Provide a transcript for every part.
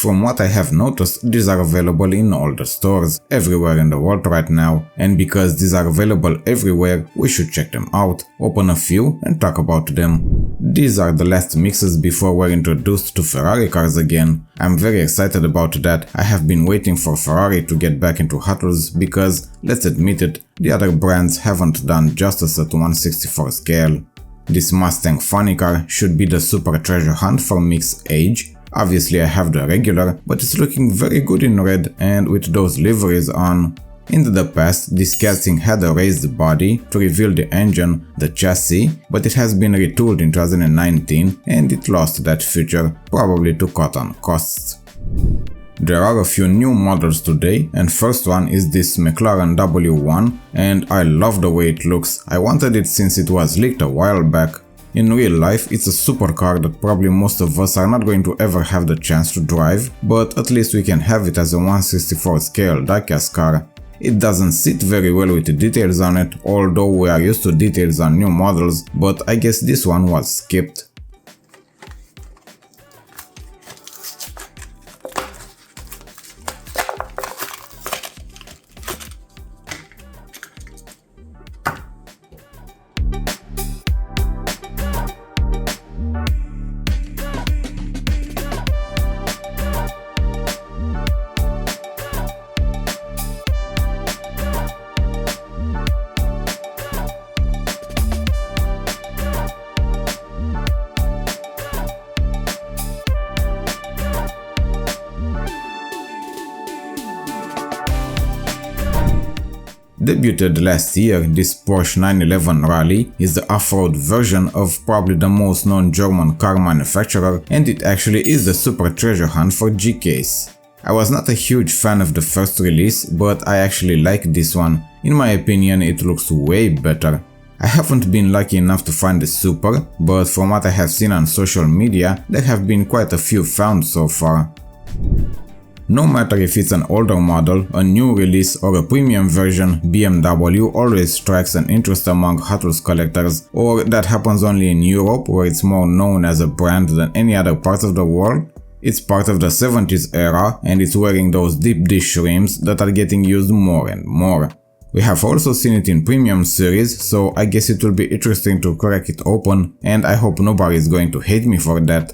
From what I have noticed, these are available in all the stores, everywhere in the world right now, and because these are available everywhere, we should check them out, open a few and talk about them. These are the last mixes before we're introduced to Ferrari cars again. I'm very excited about that. I have been waiting for Ferrari to get back into Hot Wheels because, let's admit it, the other brands haven't done justice at 1/64 scale. This Mustang funny car should be the super treasure hunt for mixed age. Obviously I have the regular, but it's looking very good in red and with those liveries on. In the past, this casting had a raised body to reveal the engine, the chassis, but it has been retooled in 2019 and it lost that feature, probably to cut on costs. There are a few new models today, and first one is this McLaren W1, and I love the way it looks. I wanted it since it was leaked a while back. In real life, it's a supercar that probably most of us are not going to ever have the chance to drive, but at least we can have it as a 1/64 scale diecast car. It doesn't sit very well with the details on it, although we are used to details on new models, but I guess this one was skipped. Debuted last year, this Porsche 911 Rallye is the off-road version of probably the most known German car manufacturer, and it actually is the super treasure hunt for GKs. I was not a huge fan of the first release, but I actually like this one. In my opinion, it looks way better. I haven't been lucky enough to find the Super, but from what I have seen on social media, there have been quite a few found so far. No matter if it's an older model, a new release or a premium version, BMW always strikes an interest among Hot Wheels collectors, or that happens only in Europe where it's more known as a brand than any other part of the world. It's part of the 70s era and it's wearing those deep dish rims that are getting used more and more. We have also seen it in premium series, so I guess it will be interesting to crack it open, and I hope nobody is going to hate me for that.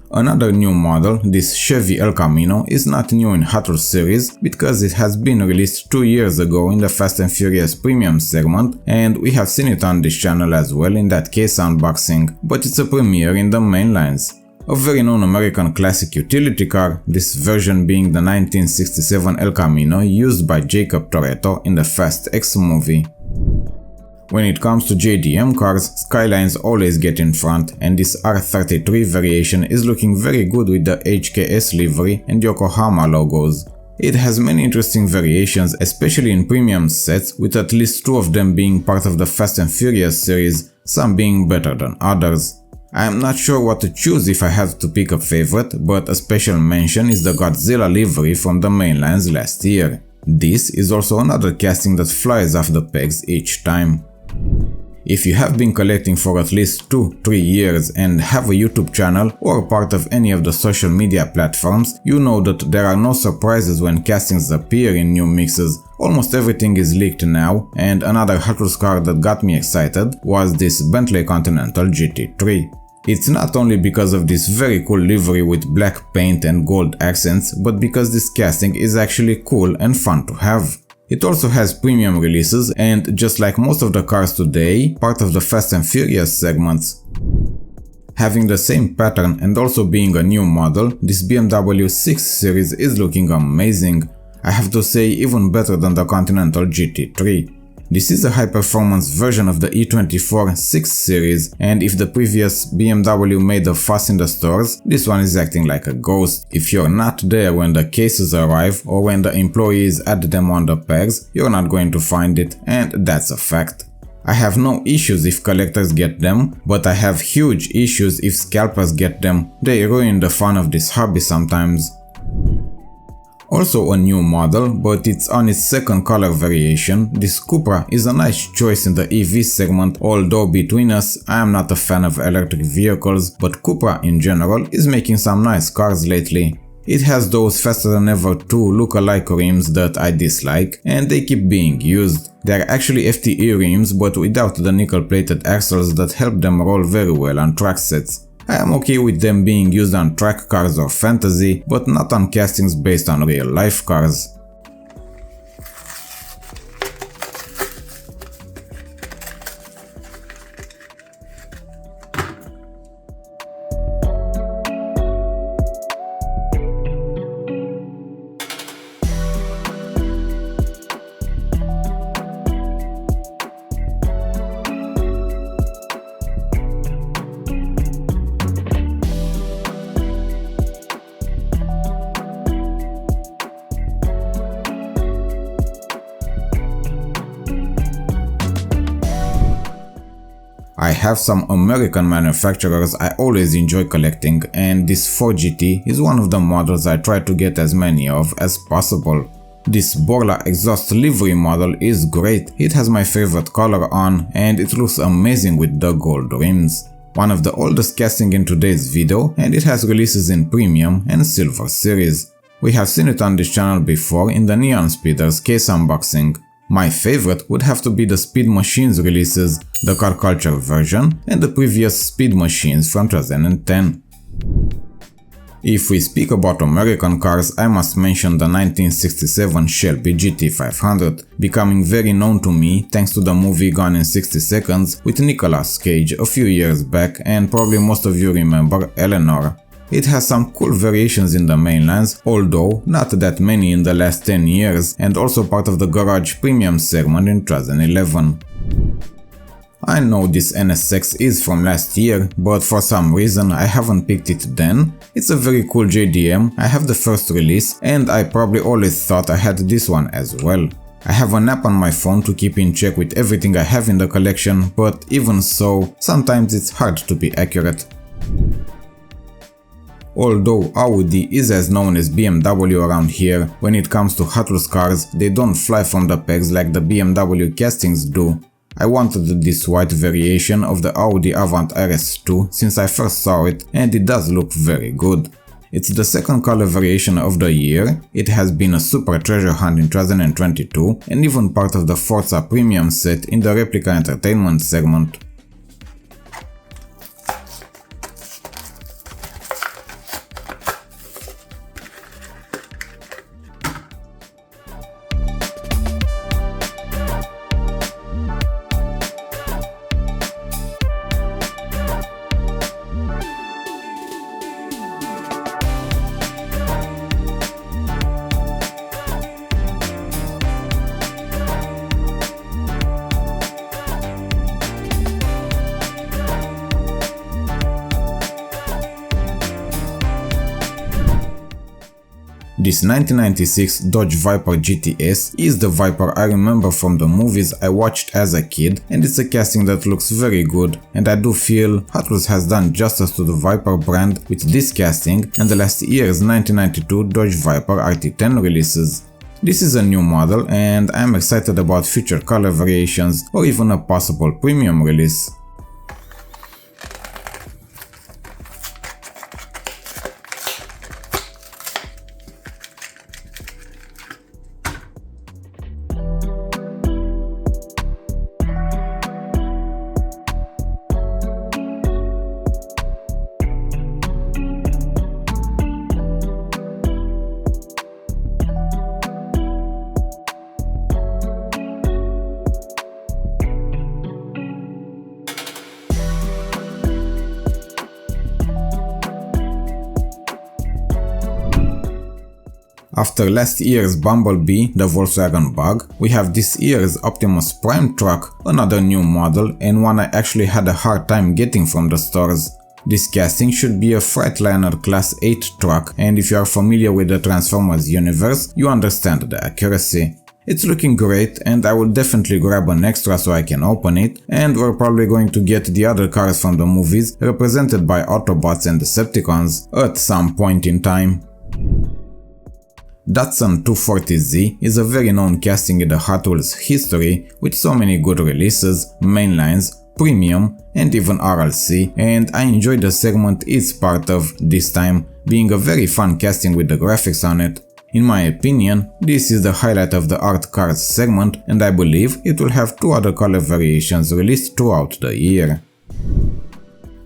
Another new model, this Chevy El Camino, is not new in Hot Wheels series because it has been released 2 years ago in the Fast and Furious premium segment, and we have seen it on this channel as well in that case unboxing, but it's a premiere in the main lines. A very known American classic utility car, this version being the 1967 El Camino used by Jacob Toretto in the Fast X movie. When it comes to JDM cars, Skylines always get in front, and this R33 variation is looking very good with the HKS livery and Yokohama logos. It has many interesting variations, especially in premium sets, with at least 2 of them being part of the Fast and Furious series, some being better than others. I am not sure what to choose if I had to pick a favorite, but a special mention is the Godzilla livery from the mainlines last year. This is also another casting that flies off the pegs each time. If you have been collecting for at least 2-3 years and have a YouTube channel or part of any of the social media platforms, you know that there are no surprises when castings appear in new mixes. Almost everything is leaked now, and another Hot Wheels car that got me excited was this Bentley Continental GT3. It's not only because of this very cool livery with black paint and gold accents, but because this casting is actually cool and fun to have. It also has premium releases and, just like most of the cars today, part of the Fast and Furious segments. Having the same pattern and also being a new model, this BMW 6 Series is looking amazing. I have to say, even better than the Continental GT3. This is a high-performance version of the E24 6 series, and if the previous BMW made a fuss in the stores, this one is acting like a ghost. If you're not there when the cases arrive or when the employees add them on the pegs, you're not going to find it, and that's a fact. I have no issues if collectors get them, but I have huge issues if scalpers get them. They ruin the fun of this hobby sometimes. Also a new model, but it's on its second color variation, this Cupra is a nice choice in the EV segment, although between us, I am not a fan of electric vehicles, but Cupra in general is making some nice cars lately. It has those faster than ever 2 look-alike rims that I dislike, and they keep being used. They are actually FTE rims, but without the nickel-plated axles that help them roll very well on track sets. I am okay with them being used on track cars or fantasy, but not on castings based on real-life cars. I have some American manufacturers I always enjoy collecting, and this 4GT is one of the models I try to get as many of as possible. This Borla exhaust livery model is great, it has my favorite color on and it looks amazing with the gold rims. One of the oldest casting in today's video, and it has releases in premium and silver series. We have seen it on this channel before in the Neon Speeders case unboxing. My favorite would have to be the Speed Machines releases, the Car Culture version and the previous Speed Machines from 2010. If we speak about American cars, I must mention the 1967 Shelby GT500, becoming very known to me thanks to the movie Gone in 60 Seconds with Nicolas Cage a few years back, and probably most of you remember Eleanor. It has some cool variations in the mainlines, although not that many in the last 10 years, and also part of the garage premium segment in 2011. I know this NSX is from last year, but for some reason I haven't picked it then. It's a very cool JDM, I have the first release, and I probably always thought I had this one as well. I have an app on my phone to keep in check with everything I have in the collection, but even so, sometimes it's hard to be accurate. Although Audi is as known as BMW around here, when it comes to Hot Wheels cars, they don't fly from the pegs like the BMW castings do. I wanted this white variation of the Audi Avant RS2 since I first saw it, and it does look very good. It's the second color variation of the year, it has been a super treasure hunt in 2022 and even part of the Forza premium set in the replica entertainment segment. This 1996 Dodge Viper GTS is the Viper I remember from the movies I watched as a kid, and it's a casting that looks very good, and I do feel Hot Wheels has done justice to the Viper brand with this casting and the last year's 1992 Dodge Viper RT10 releases. This is a new model and I am excited about future color variations or even a possible premium release. After last year's Bumblebee, the Volkswagen Bug, we have this year's Optimus Prime truck, another new model and one I actually had a hard time getting from the stores. This casting should be a Freightliner Class 8 truck, and if you are familiar with the Transformers universe, you understand the accuracy. It's looking great and I will definitely grab an extra so I can open it, and we're probably going to get the other cars from the movies represented by Autobots and Decepticons at some point in time. Datsun 240Z is a very known casting in the Hot Wheels history with so many good releases, mainlines, premium and even RLC, and I enjoyed the segment it's part of this time, being a very fun casting with the graphics on it. In my opinion, this is the highlight of the art cars segment, and I believe it will have 2 other color variations released throughout the year.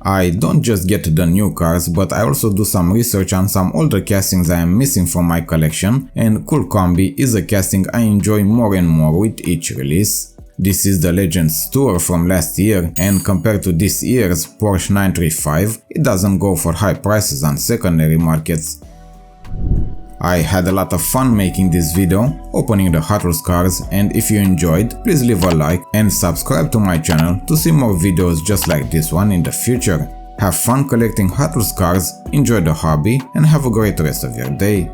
I don't just get the new cars, but I also do some research on some older castings I am missing from my collection, and Kool Kombi is a casting I enjoy more and more with each release. This is the Legends Tour from last year, and compared to this year's Porsche 935, it doesn't go for high prices on secondary markets. I had a lot of fun making this video, opening the Hot Wheels cars, and if you enjoyed, please leave a like and subscribe to my channel to see more videos just like this one in the future. Have fun collecting Hot Wheels cars, enjoy the hobby, and have a great rest of your day.